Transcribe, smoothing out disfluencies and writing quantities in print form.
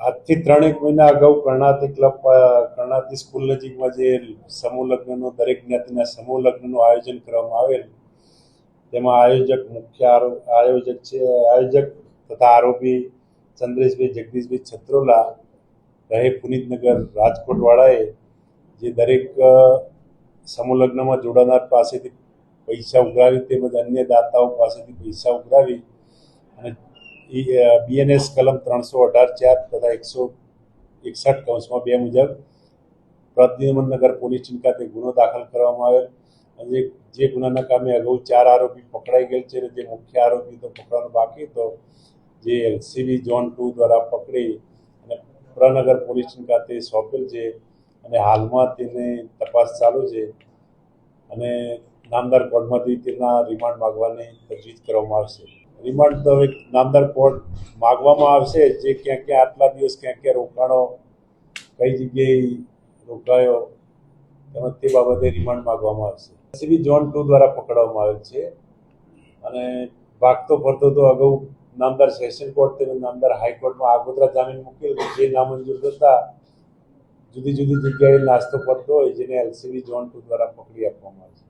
આજથી 3 મહિના અગાઉ કર્ણાવતી સ્કૂલ નજીકમાં જે સમૂહ લગ્નનો દરેક જ્ઞાતિના સમૂહ લગ્નનું આયોજન કરવામાં આવેલ, તેમાં આયોજક તથા આરોપી ચંદ્રેશભાઈ જગદીશભાઈ છત્રોલા રહે પુનિતનગર રાજકોટવાળાએ જે દરેક સમૂહ લગ્નમાં જોડાનાર પાસેથી પૈસા ઉઘરાવી તેમજ અન્ય દાતાઓ પાસેથી પૈસા ઉઘરાવી અને BNS કલમ 318(4) તથા 161(2) મુજબ પ્રદ્યુમનનગર પોલીસ સ્ટેશન ખાતે ગુનો દાખલ કરવામાં આવેલ અને જે ગુનાના કામે અગાઉ 4 આરોપી પકડાઈ ગયેલ છે અને જે મુખ્ય આરોપી તો પકડવાનો બાકી હતો, જે LCB ઝોન 2 દ્વારા પકડી અને પ્રનગર પોલીસ સ્ટેશન ખાતે સોંપેલ છે અને હાલમાં તેની તપાસ ચાલુ છે અને નામદાર કોર્ટમાંથી તેના રિમાન્ડ માગવાની તજવીજ કરવામાં આવશે. રિમાન્ડ તો હવે નામદાર કોર્ટ માગવામાં આવશે, જે ક્યાં ક્યાં આટલા દિવસ ક્યાં રોકાણો, કઈ જગ્યાએ રોકાયો તેમજ તે બાબતે રિમાન્ડ માગવામાં આવશે. LCB ઝોન 2 દ્વારા પકડવામાં આવેલ છે અને ભાગતો ફરતો તો અગાઉ નામદાર સેશન કોર્ટ તેમજ નામદાર હાઈકોર્ટમાં આગોતરા જામીન મૂકેલ, જે નામંજૂર થતા જુદી જુદી જગ્યાએ નાસ્તો કરતો હોય, જેને LCB ઝોન 2 દ્વારા પકડી આપવામાં આવે છે.